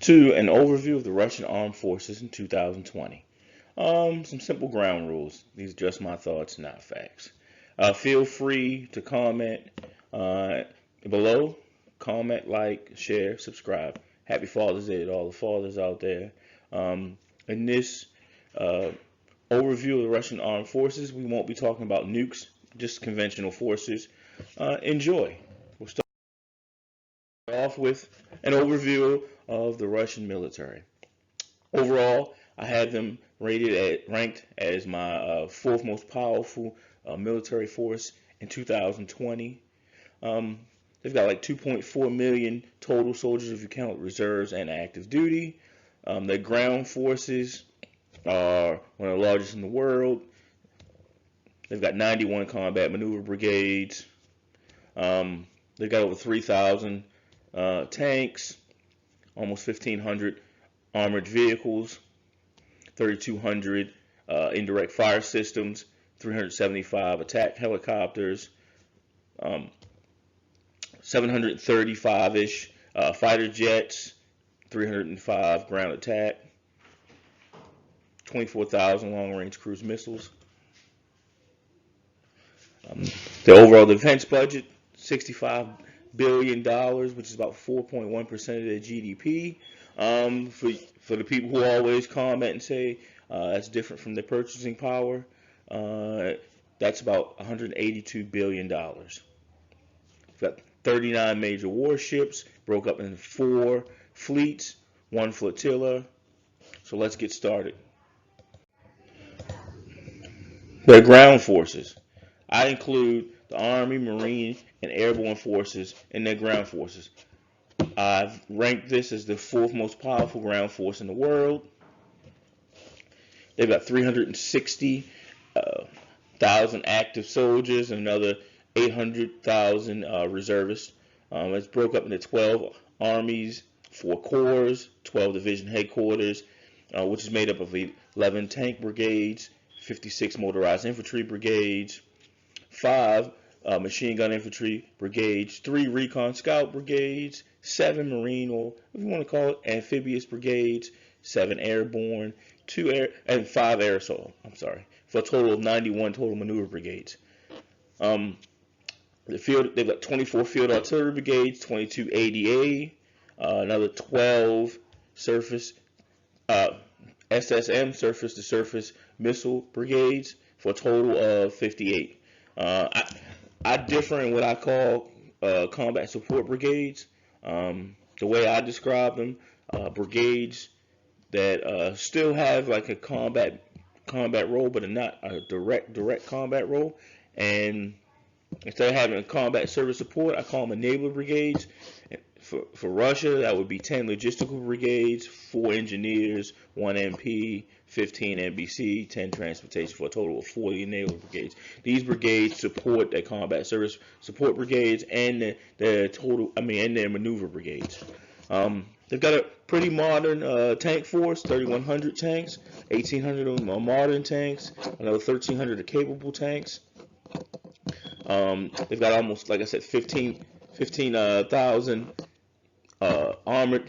to an overview of the Russian armed forces in 2020. Some simple ground rules. These are just my thoughts, not facts. Feel free to comment uh, below. Comment, like, share, subscribe. Happy Father's Day to all the fathers out there. In this uh, overview of the Russian armed forces, we won't be talking about nukes, just conventional forces. Enjoy. We'll start off with an overview of the Russian military. Overall, I had them ranked as my fourth most powerful military force in 2020. Um, they've got like 2.4 million total soldiers if you count reserves and active duty. Their ground forces are one of the largest in the world. They've got 91 combat maneuver brigades. They've got over 3,000 tanks, almost 1,500 armored vehicles, 3,200 indirect fire systems, 375 attack helicopters, 735-ish fighter jets, 305 ground attack, 24,000 long-range cruise missiles. The overall defense budget, $65 billion, which is about 4.1% of their GDP. For the people who always comment and say that's different from their purchasing power, that's about $182 billion. We've got 39 major warships, broke up into 4 fleets, 1 flotilla. So let's get started. Their ground forces. I include the Army, Marine, and Airborne forces in their ground forces. I've ranked this as the fourth most powerful ground force in the world. They've got 360,000 active soldiers and another 800,000 reservists. It's broke up into 12 armies, 4 corps, 12 division headquarters, which is made up of 11 tank brigades, 56 motorized infantry brigades, 5 machine gun infantry brigades, 3 recon scout brigades, 7 marine, or if you want to call it amphibious brigades, 7 airborne, 2 air, and 5 air assault. For a total of 91 total maneuver brigades. They've got 24 field artillery brigades, 22 ADA, another 12 surface SSM, surface to surface missile brigades, for a total of 58. I differ in what I call combat support brigades. The way I describe them, brigades that still have like a combat role, but are not a direct combat role. And instead of having a combat service support, I call them enabler brigades. For Russia, that would be 10 logistical brigades, 4 engineers, 1 MP, 15 NBC, 10 transportation, for a total of 40 enabler brigades. These brigades support their combat service support brigades and their maneuver brigades. They've got a pretty modern tank force, 3,100 tanks, 1,800 of them are modern tanks, another 1,300 are capable tanks. They've got almost, like I said, 15,000 armored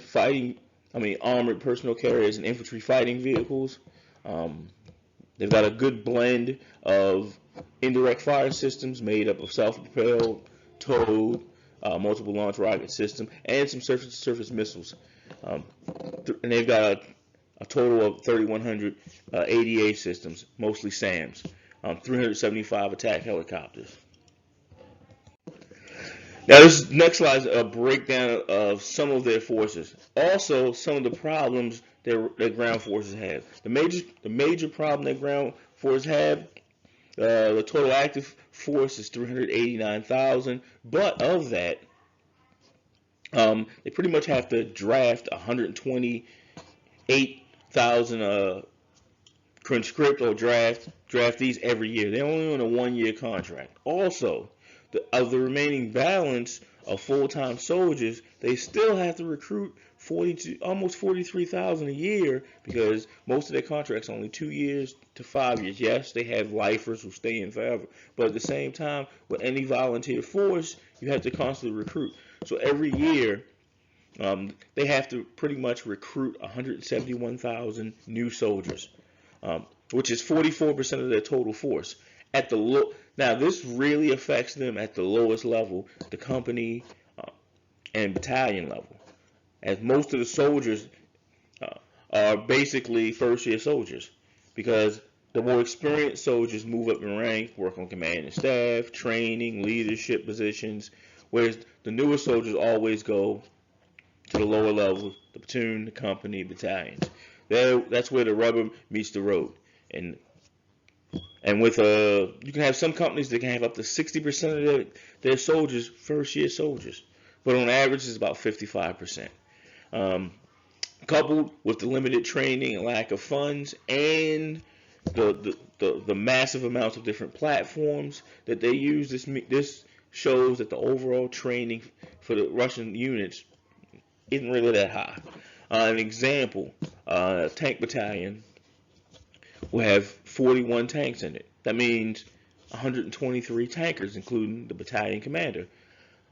personnel carriers and infantry fighting vehicles. They've got a good blend of indirect fire systems made up of self-propelled, towed, multiple launch rocket system, and some surface-to-surface missiles. And they've got a total of 3,100 ADA systems, mostly SAMs, 375 attack helicopters. Now, this next slide is a breakdown of some of their forces. Also, some of the problems their ground forces have. The major problem their ground forces have, the total active force is 389,000, but of that, they pretty much have to draft 128,000 conscript or draftees every year. They're only on a 1-year contract. Also, of the remaining balance of full-time soldiers, they still have to recruit almost 43,000 a year, because most of their contracts are only 2 years to 5 years. Yes, they have lifers who stay in forever, but at the same time, with any volunteer force, you have to constantly recruit. So every year, They have to pretty much recruit 171,000 new soldiers, which is 44% of their total force. At the now, this really affects them at the lowest level, the company and battalion level, as most of the soldiers uh, are basically first-year soldiers, because the more experienced soldiers move up in rank, work on command and staff, training, leadership positions, whereas the newer soldiers always go to the lower levels, the platoon, the company, battalions. That's where the rubber meets the road. And with you can have some companies that can have up to 60% of their soldiers first year soldiers, but on average it's about 55%. Um, Coupled with the limited training and lack of funds and the massive amounts of different platforms that they use, this shows that the overall training for the Russian units isn't really that high. An example, a tank battalion will have 41 tanks in it. That means 123 tankers, including the battalion commander.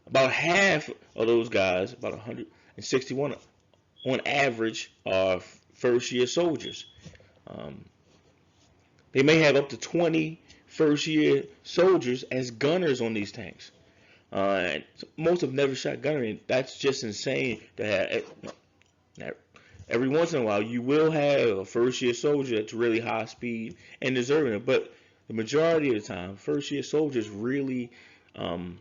About half of those guys, about 161 on average, are first year soldiers. Um, they may have up to 20 first year soldiers as gunners on these tanks. Most have never shot gunnery. That's just insane to have. Every once in a while, you will have a first year soldier that's really high speed and deserving it, but the majority of the time, first year soldiers really um,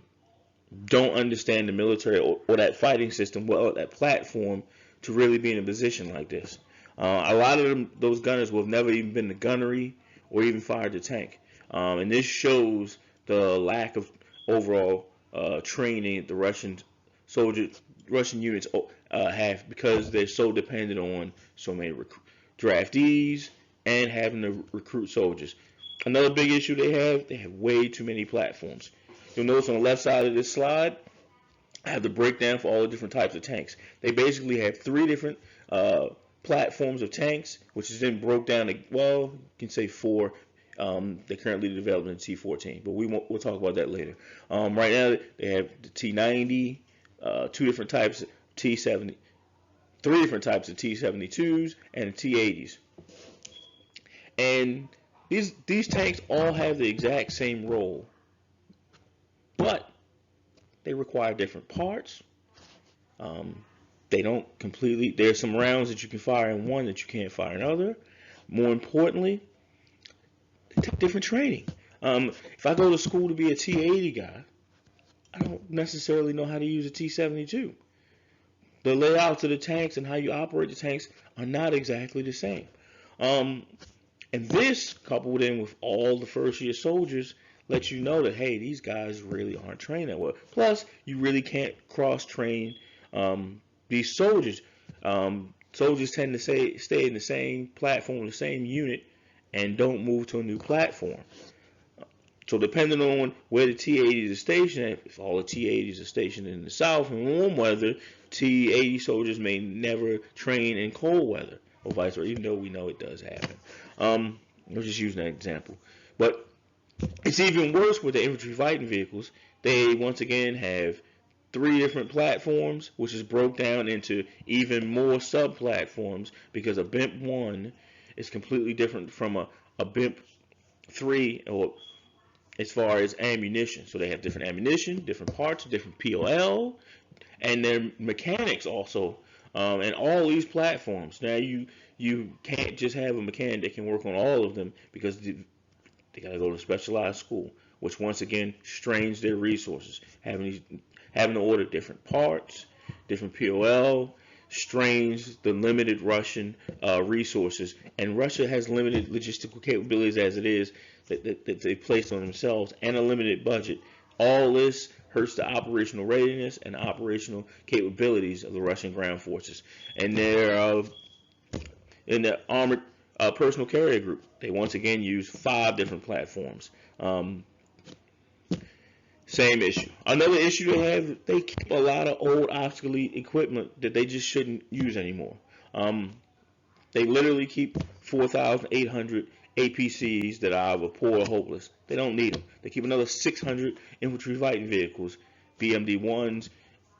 don't understand the military or that fighting system, well, that platform to really be in a position like this. A lot of those gunners will have never even been to gunnery or even fired the tank. And this shows the lack of overall training the Russian units have, because they're so dependent on so many draftees and having to recruit soldiers. Another big issue they have way too many platforms. You'll notice on the left side of this slide, I have the breakdown for all the different types of tanks. They basically have three different platforms of tanks, which is then broke down to, well, you can say four. They're currently developing T-14, but we'll talk about that later. Right now, they have the T-90, two different types of T-70, three different types of T-72s, and the T-80s. And these tanks all have the exact same role, but they require different parts. Um, they don't completely. There's some rounds that you can fire in one that you can't fire in other. More importantly, they take different training. If I go to school to be a T-80 guy, I don't necessarily know how to use a T-72. The layouts of the tanks and how you operate the tanks are not exactly the same. Um, and this, coupled in with all the first year soldiers, lets you know that, hey, these guys really aren't trained that well. Plus, you really can't cross train these soldiers. Soldiers tend to stay in the same platform, the same unit, and don't move to a new platform. So depending on where the T-80s are stationed, if all the T-80s are stationed in the south in warm weather, T-80 soldiers may never train in cold weather, or vice versa, even though we know it does happen. I'm just using that example. But it's even worse with the infantry fighting vehicles. They once again have three different platforms, which is broke down into even more sub-platforms, because a BIMP 1 is completely different from a BIMP 3, or as far as ammunition. So they have different ammunition, different parts, different POL, and their mechanics also. And all these platforms. Now you can't just have a mechanic that can work on all of them, because they got to go to specialized school, which once again strains their resources. Having to order different parts, different POL, strains the limited Russian resources. And Russia has limited logistical capabilities as it is, that they placed on themselves, and a limited budget. All this hurts the operational readiness and operational capabilities of the Russian ground forces. And they're in the armored personal carrier group, they once again use 5 different platforms. Same issue. Another issue they have, they keep a lot of old obsolete equipment that they just shouldn't use anymore. They literally keep 4,800 APCs that are either poor or hopeless. They don't need them. They keep another 600 infantry fighting vehicles, BMD-1s,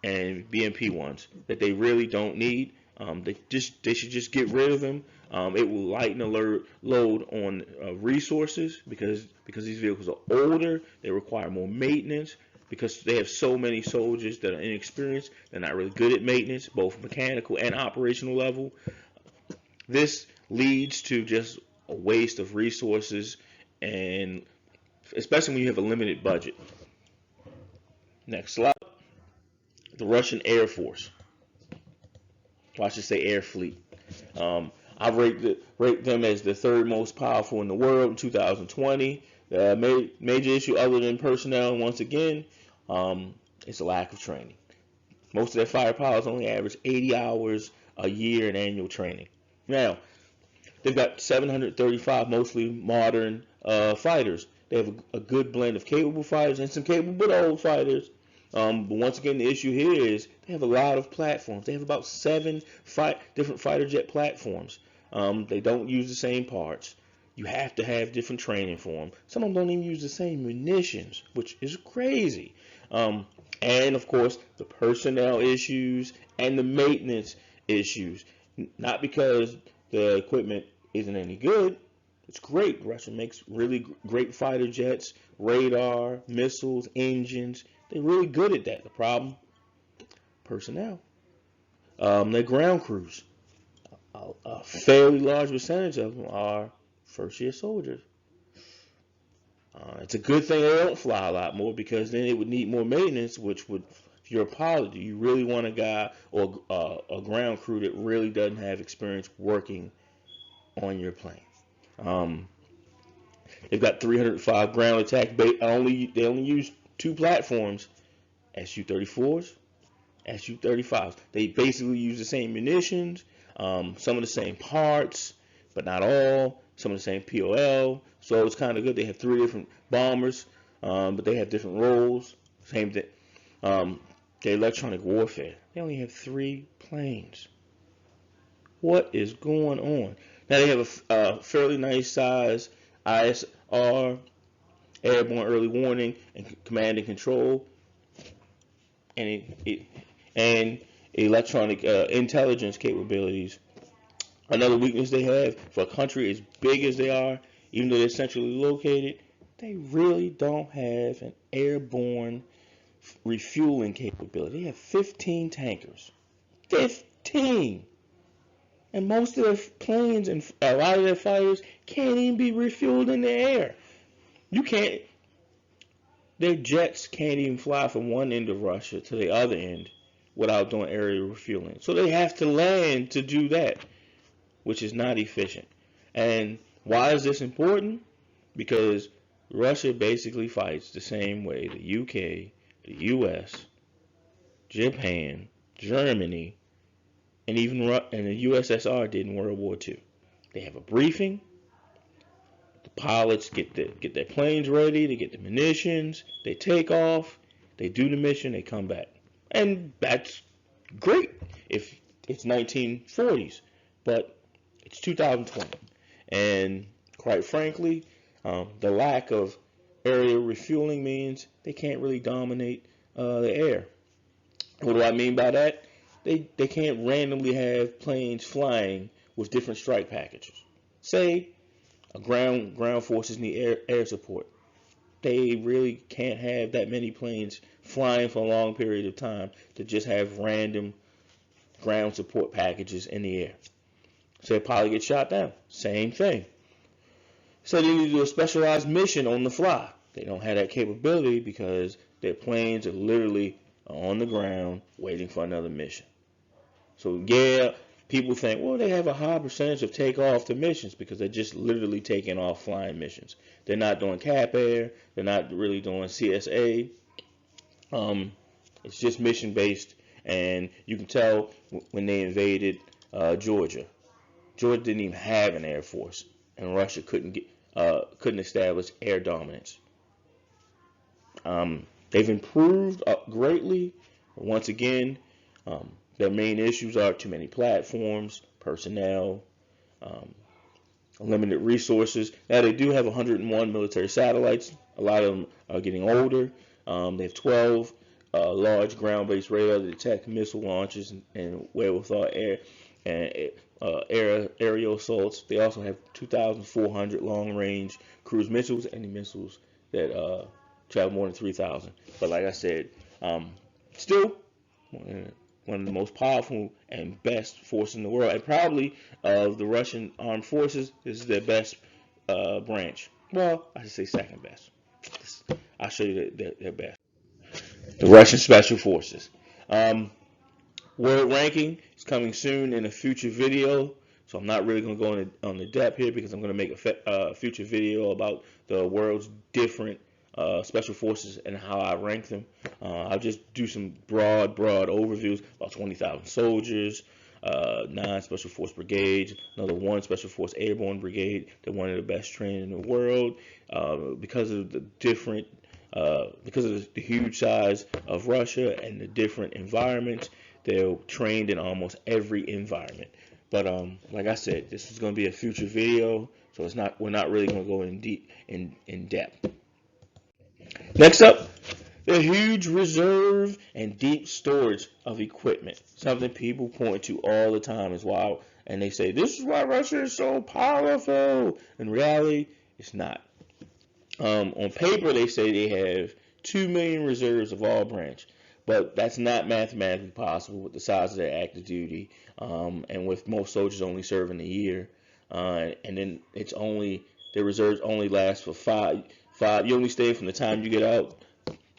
and BMP ones that they really don't need. They should just get rid of them. It will lighten the load on resources because these vehicles are older. They require more maintenance because they have so many soldiers that are inexperienced. They're not really good at maintenance, both mechanical and operational level. This leads to just a waste of resources, and especially when you have a limited budget. Next slide. The Russian Air Force. Well, I should say Air Fleet. I rate them as the third most powerful in the world in 2020. The major issue, other than personnel, once again, is a lack of training. Most of their fighter pilots only average 80 hours a year in annual training. Now, they've got 735 mostly modern fighters. They have a good blend of capable fighters and some capable but old fighters. But once again, the issue here is they have a lot of platforms. They have about 7 different fighter jet platforms. They don't use the same parts. You have to have different training for them. Some of them don't even use the same munitions, which is crazy. And of course, the personnel issues and the maintenance issues. Not because the equipment isn't any good. It's great. Russia makes really great fighter jets, radar, missiles, engines. They're really good at that. The problem, personnel. Their ground crews. A fairly large percentage of them are first-year soldiers. It's a good thing they don't fly a lot more because then it would need more maintenance, which would, if you're a pilot, you really want a guy or a ground crew that really doesn't have experience working on your plane. They've got 305 ground attack base. They only use 2 platforms, Su-34s, Su-35s. They basically use the same munitions, some of the same parts, but not all. Some of the same POL. So it's kind of good. They have 3 different bombers, but they have different roles. Same thing. The electronic warfare. They only have 3 planes. What is going on? Now they have a fairly nice size ISR, airborne early warning, and command and control, and electronic intelligence capabilities. Another weakness they have for a country as big as they are, even though they're centrally located, they really don't have an airborne refueling capability. They have 15 tankers. 15! And most of their planes and a lot of their fighters can't even be refueled in the air. Their jets can't even fly from one end of Russia to the other end without doing aerial refueling. So they have to land to do that, which is not efficient. And why is this important? Because Russia basically fights the same way the UK, the US, Japan, Germany, and even the USSR did in World War II. They have a briefing. The pilots get their planes ready. They get the munitions. They take off. They do the mission. They come back, and that's great if it's 1940s. But it's 2020, and quite frankly, the lack of aerial refueling means they can't really dominate the air. What do I mean by that? They can't randomly have planes flying with different strike packages. Say a ground forces need air support. They really can't have that many planes flying for a long period of time to just have random ground support packages in the air. Say a pilot gets shot down. Same thing. So they need to do a specialized mission on the fly. They don't have that capability because their planes are literally on the ground waiting for another mission. So yeah, people think, well, they have a high percentage of takeoff to missions because they're just literally taking off flying missions. They're not doing cap air. They're not really doing CSA. It's just mission based, and you can tell when they invaded Georgia. Georgia didn't even have an air force, and Russia couldn't establish air dominance. They've improved greatly. Once again, their main issues are too many platforms, personnel, limited resources. Now they do have 101 military satellites. A lot of them are getting older. They have 12 large ground-based radar to detect missile launches and wherewithal and aerial assaults. They also have 2,400 long-range cruise missiles and the missiles that travel more than 3,000. But like I said, still one of the most powerful and best forces in the world, and probably of the Russian armed forces, this is their best branch. Well, I should say second best. I'll show you their best. The Russian Special Forces. Um, World ranking is coming soon in a future video, so I'm not really going to go on the depth here because I'm going to make a future video about the world's different special forces and how I rank them. I'll just do some broad overviews, about 20,000 soldiers, 9 special force brigades, another 1 special force airborne brigade. They're one of the best trained in the world because of the different because of the huge size of Russia and the different environments. They're trained in almost every environment. But like I said, this is going to be a future video, so we're not really going to go in depth. Next up, the huge reserve and deep storage of equipment. Something people point to all the time is why, and they say this is why Russia is so powerful. In reality, it's not. On paper, they say they have 2 million reserves of all branch, but that's not mathematically possible with the size of their active duty, and with most soldiers only serving a year, and then their reserves only last for five. You only stay from the time you get out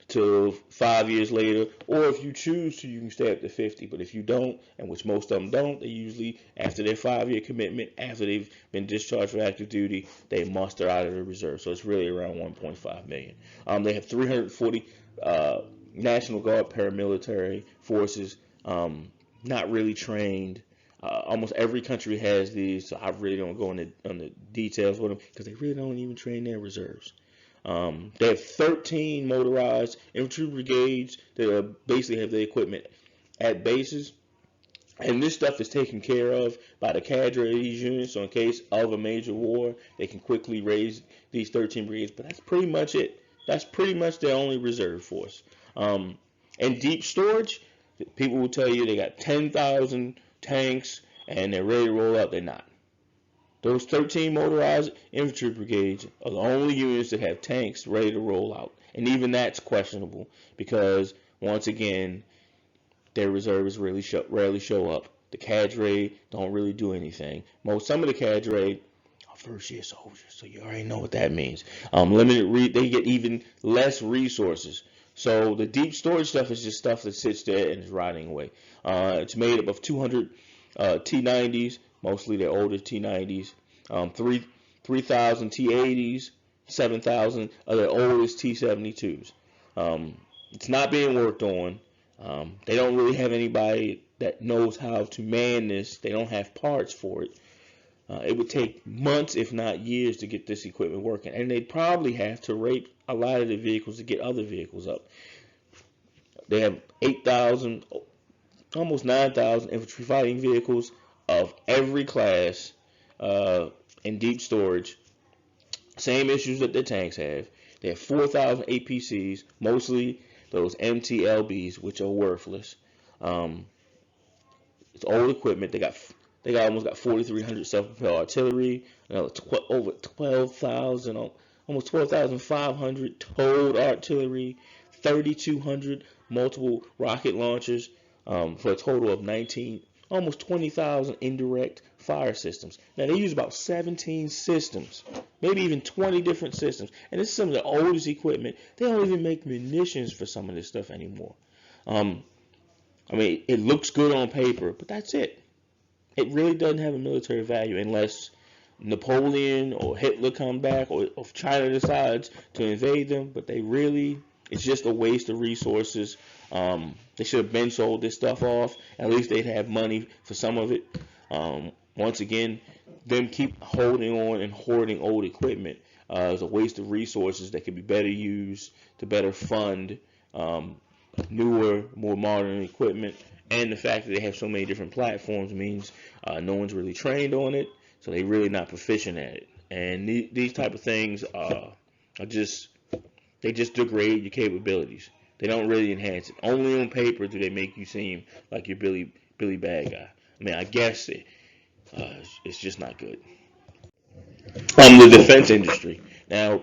till 5 years later, or if you choose to, you can stay up to 50. But if you don't, and which most of them don't, they usually, after their 5-year commitment, after they've been discharged for active duty, they muster out of the reserve. So it's really around 1.5 million. They have 340 National Guard paramilitary forces, not really trained. Almost every country has these, so I really don't go into on the details with them because they really don't even train their reserves. They have 13 motorized infantry brigades that basically have the equipment at bases. And this stuff is taken care of by the cadre of these units. So in case of a major war, they can quickly raise these 13 brigades. But that's pretty much it. That's pretty much their only reserve force. And deep storage, people will tell you they got 10,000 tanks and they're ready to roll out. They're not. Those 13 motorized infantry brigades are the only units that have tanks ready to roll out. And even that's questionable because, once again, their reserves rarely show up. The cadre don't really do anything. Some of the cadre are first-year soldiers, so you already know what that means. They get even less resources. So the deep storage stuff is just stuff that sits there and is rotting away. It's made up of 200 T-90s, mostly their older T-90s, 3,000 T-80s, 7,000 of their oldest T-72s. It's not being worked on. They don't really have anybody that knows how to man this. They don't have parts for it. It would take months, if not years, to get this equipment working. And they'd probably have to rape a lot of the vehicles to get other vehicles up. They have 8,000, almost 9,000 infantry fighting vehicles of every class in deep storage. Same issues that their tanks have. They have 4,000 APCs, mostly those MTLBs, which are worthless. It's old equipment. They almost got 4,300 self-propelled artillery, over 12,000, almost 12,500 towed artillery, 3,200 multiple rocket launchers, for a total of almost 20,000 indirect fire systems. Now they use about 17 systems, maybe even 20 different systems, and this is some of the oldest equipment. They don't even make munitions for some of this stuff anymore. I mean, it looks good on paper, but that's it. It really doesn't have a military value unless Napoleon or Hitler come back, or if China decides to invade them. But it's just a waste of resources. They should have been sold this stuff off. At least they'd have money for some of it. Once again, them keep holding on and hoarding old equipment is a waste of resources that could be better used to better fund newer, more modern equipment. And the fact that they have so many different platforms means no one's really trained on it, so they're really not proficient at it. And these type of things they just degrade your capabilities. They don't really enhance it. Only on paper do they make you seem like you're Billy Bad Guy. I mean, I guess it's just not good. The defense industry. Now,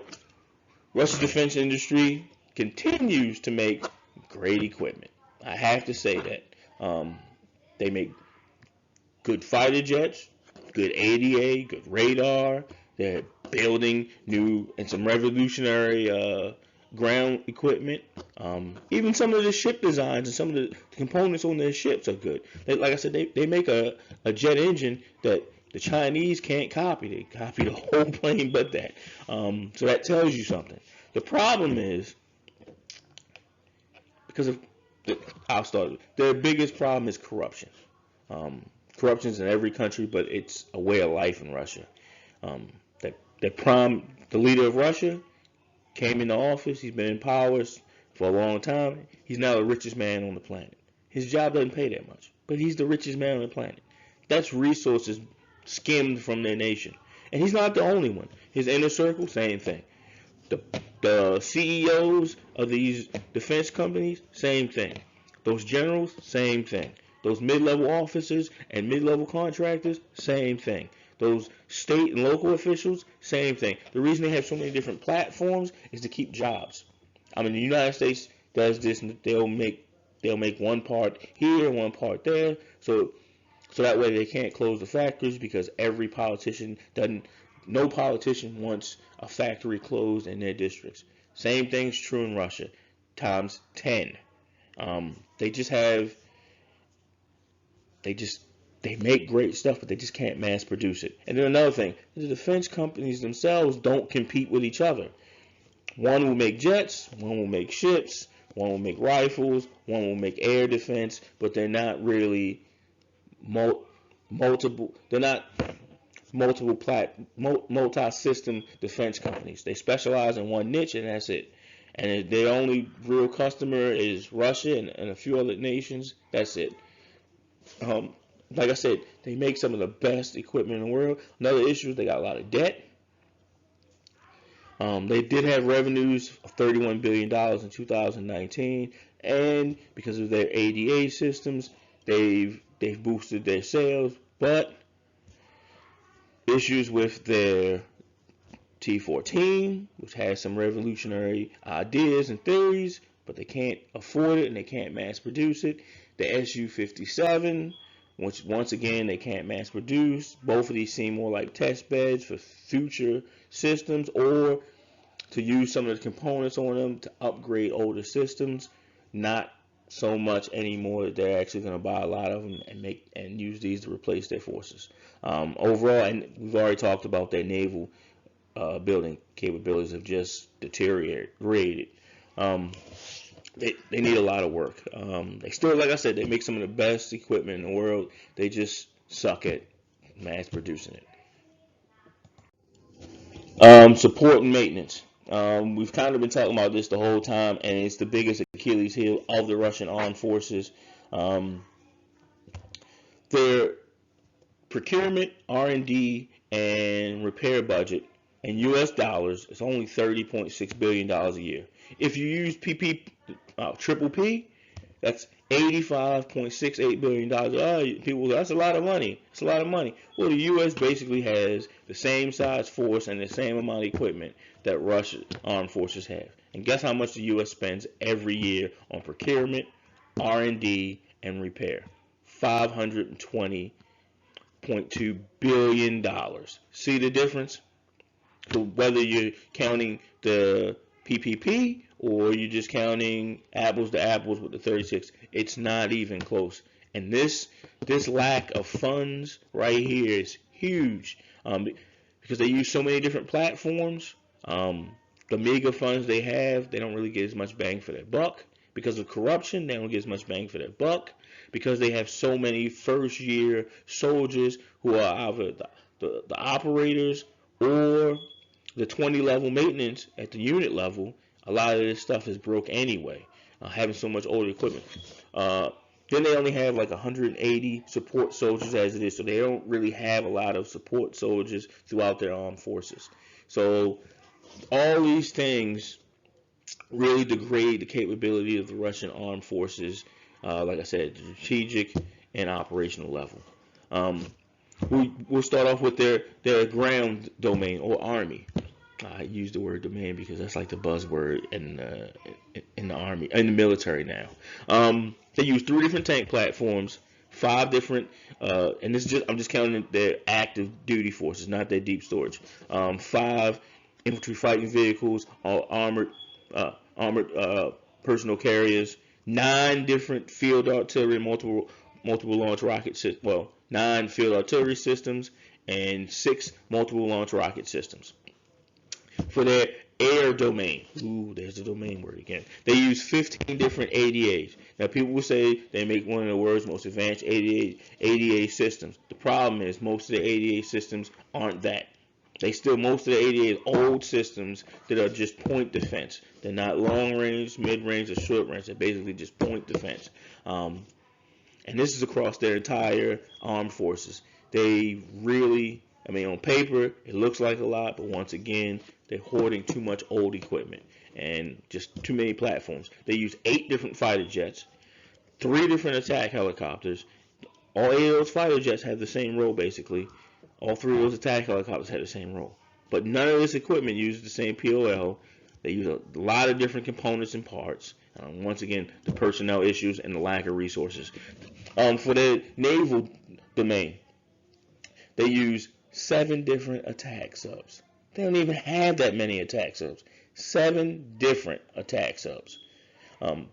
Russia's defense industry continues to make great equipment. I have to say that. They make good fighter jets, good ADA, good radar. They're building new and some revolutionary ground equipment. Even some of the ship designs and some of the components on their ships are good. Like I said, they make a jet engine that the Chinese can't copy. They copy the whole plane but that. So that tells you something. The problem is, because of, I'll start. Their biggest problem is corruption. Corruption is in every country, but it's a way of life in Russia. The leader of Russia came into office. He's been in power for a long time. He's now the richest man on the planet. His job doesn't pay that much, but he's the richest man on the planet. That's resources skimmed from their nation. And he's not the only one. His inner circle, same thing. The CEOs of these defense companies, same thing. Those generals, same thing. Those mid-level officers and mid-level contractors, same thing. Those state and local officials, same thing. The reason they have so many different platforms is to keep jobs. I mean, the United States does this, and they'll make one part here, one part there, so that way they can't close the factories because no politician wants a factory closed in their districts. Same thing's true in Russia, times 10. They make great stuff, but they just can't mass produce it. And then another thing, the defense companies themselves don't compete with each other. One will make jets, one will make ships, one will make rifles, one will make air defense, but they're not really multiple. They're not multi-system defense companies. They specialize in one niche, and that's it. And their only real customer is Russia and a few other nations. That's it. Like I said, they make some of the best equipment in the world. Another issue is they got a lot of debt. They did have revenues of $31 billion in 2019, and because of their ADA systems, they've boosted their sales, but issues with their T-14, which has some revolutionary ideas and theories, but they can't afford it and they can't mass produce it. The Su-57, which once again they can't mass produce. Both of these seem more like test beds for future systems, or to use some of the components on them to upgrade older systems. Not so much anymore that they're actually going to buy a lot of them and use these to replace their forces. Overall, and we've already talked about their naval building capabilities have just deteriorated. They need a lot of work. They still, like I said, they make some of the best equipment in the world. They just suck at mass producing it. Support and maintenance. We've kind of been talking about this the whole time, and it's the biggest Achilles heel of the Russian armed forces. Their procurement, R&D, and repair budget in U.S. dollars is only $30.6 billion a year. If you use triple P, that's $85.68 billion. People, that's a lot of money. It's a lot of money. Well, the U.S. basically has the same size force and the same amount of equipment that Russia's armed forces have. And guess how much the U.S. spends every year on procurement, R&D, and repair? $520.2 billion. See the difference? So whether you're counting the PPP or you're just counting apples to apples with the 36, it's not even close. And this lack of funds right here is huge, because they use so many different platforms. The mega funds they have, they don't really get as much bang for their buck. Because of corruption, they don't get as much bang for their buck. Because they have so many first-year soldiers who are either the operators or the 20-level maintenance at the unit level. A lot of this stuff is broke anyway, having so much older equipment. Then they only have like 180 support soldiers as it is, so they don't really have a lot of support soldiers throughout their armed forces. So all these things really degrade the capability of the Russian armed forces, like I said, strategic and operational level. Um, we'll start off with their ground domain or army. I use the word domain because that's like the buzzword in the army, in the military now. They use 3 different tank platforms, 5 different, and this is just I'm just counting their active duty forces, not their deep storage. 5 infantry fighting vehicles, all armored personal carriers, 9 different field artillery, multiple launch rocket systems. Well, 9 field artillery systems and 6 multiple launch rocket systems. For their air domain, ooh, there's the domain word again. They use 15 different ADAs. Now, people will say they make one of the world's most advanced ADA systems. The problem is most of the ADA systems aren't that. Most of the ADA old systems that are just point defense. They're not long range, mid range, or short range. They're basically just point defense. And this is across their entire armed forces. They really, on paper, it looks like a lot, but once again, they're hoarding too much old equipment and just too many platforms. They use 8 different fighter jets, 3 different attack helicopters. All 8 of those fighter jets have the same role, basically. All 3 of those attack helicopters have the same role. But none of this equipment uses the same POL. They use a lot of different components and parts. Once again, the personnel issues and the lack of resources. For the naval domain, they use 7 different attack subs. They don't even have that many attack subs. 7 different attack subs,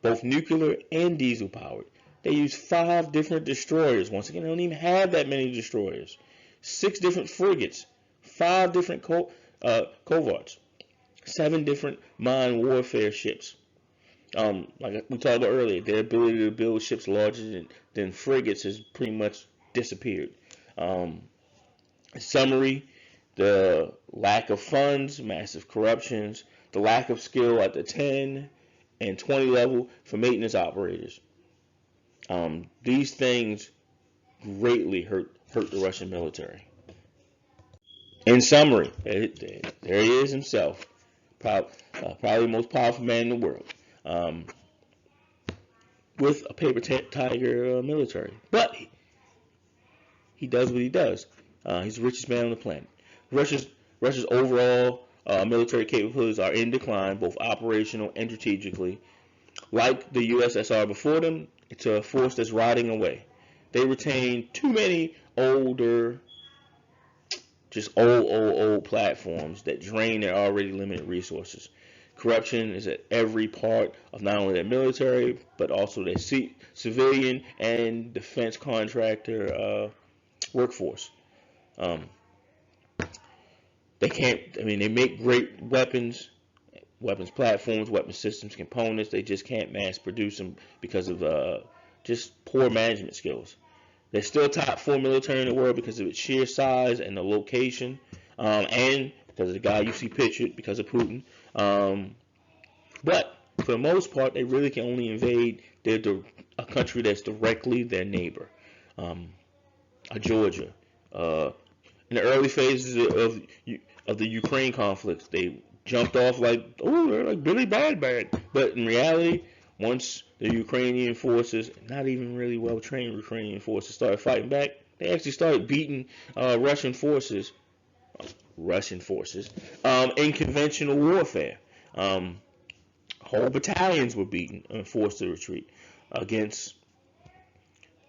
both nuclear and diesel powered. They use 5 different destroyers. Once again, they don't even have that many destroyers. 6 different frigates, 5 different covarts, 7 different mine warfare ships. Like we talked about earlier, their ability to build ships larger than frigates has pretty much disappeared. In summary, the lack of funds, massive corruptions, the lack of skill at the 10 and 20 level for maintenance operators. These things greatly hurt the Russian military. In summary, there he is himself, probably the most powerful man in the world, with a paper tiger military. But he does what he does. He's the richest man on the planet. Russia's overall military capabilities are in decline, both operational and strategically. Like the USSR before them, it's a force that's rotting away. They retain too many older, just old platforms that drain their already limited resources. Corruption is at every part of not only their military, but also their civilian and defense contractor workforce. They make great weapons platforms, weapon systems, components. They just can't mass produce them because of just poor management skills. They're still top 4 military in the world because of its sheer size and the location, and because of the guy you see pictured, because of Putin. But for the most part, they really can only invade a country that's directly their neighbor, Georgia. In the early phases of the Ukraine conflict, they jumped off like, oh, they're like Billy Bad. But in reality, once the Ukrainian forces, not even really well-trained Ukrainian forces, started fighting back, they actually started beating Russian forces in conventional warfare. Whole battalions were beaten and forced to retreat against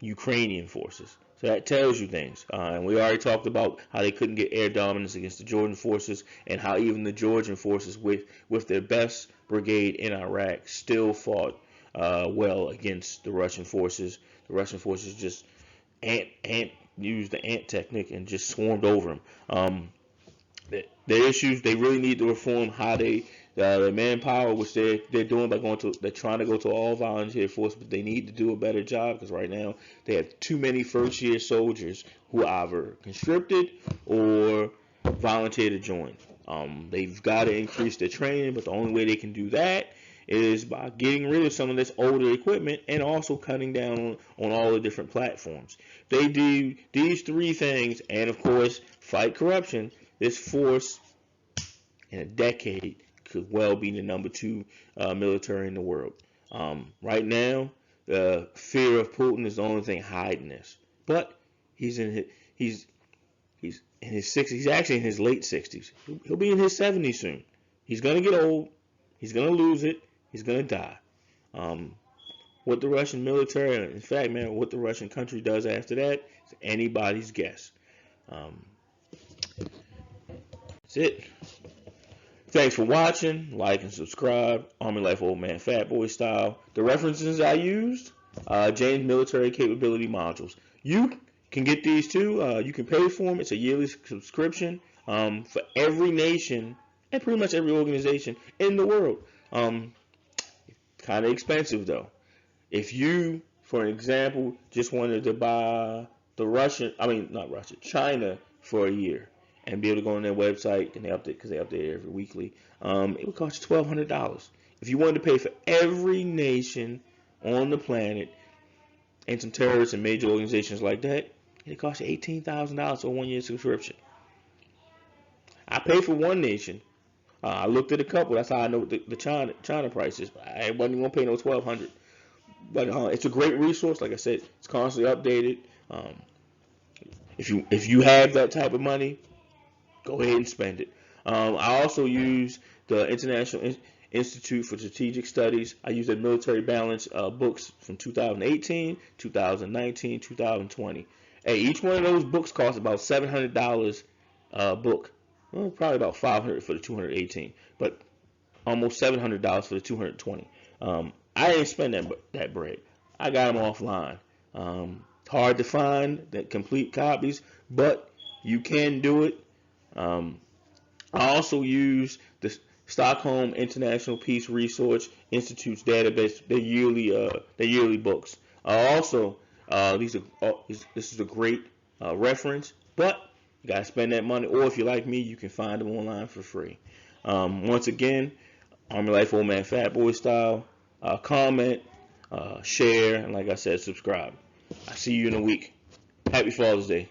Ukrainian forces. So that tells you things. And we already talked about how they couldn't get air dominance against the Georgian forces, and how even the Georgian forces, with their best brigade in Iraq, still fought well against the Russian forces. The Russian forces just used the ant technique and just swarmed over them. Their issues, they really need to reform how they the manpower, which they're doing by they're trying to go to all volunteer force, but they need to do a better job because right now they have too many first-year soldiers who either conscripted or volunteer to join. They've got to increase their training, but the only way they can do that is by getting rid of some of this older equipment and also cutting down on all the different platforms. They do these 3 things, and of course fight corruption. This force in a decade could well be the number 2 military in the world. Right now, the fear of Putin is the only thing hiding this. But he's in his in his 60s. He's actually in his late 60s. He'll be in his 70s soon. He's gonna get old. He's gonna lose it. He's gonna die. What the Russian military, in fact, man, what the Russian country does after that is anybody's guess. That's it. Thanks for watching. Like and subscribe. Army Life Old Man Fat Boy Style. The references I used, James Military Capability Modules. You can get these too. You can pay for them. It's a yearly subscription for every nation and pretty much every organization in the world. Kind of expensive though. If you, for an example, just wanted to buy China for a year and be able to go on their website, and they update because they update every weekly, it would cost you $1,200. If you wanted to pay for every nation on the planet and some terrorists and major organizations like that, it costs you $18,000 for a 1-year subscription. I pay for one nation. I looked at a couple. That's how I know the China prices. I wasn't gonna pay no $1,200. But it's a great resource. Like I said, it's constantly updated. If you have that type of money, go ahead and spend it. I also use the International Institute for Strategic Studies. I use the Military Balance books from 2018, 2019, 2020. Hey, each one of those books costs about $700 a book. Well, probably about $500 for the 218, but almost $700 for the 220. I didn't spend that bread. I got them offline. Hard to find the complete copies, but you can do it. I also use the Stockholm International Peace Research Institute's database, their yearly books. This is a great reference, but you gotta spend that money. Or if you're like me, you can find them online for free. Once again, Army Life Old Man Fat Boy Style. Comment, share, and like I said, subscribe. I'll see you in a week. Happy Father's Day.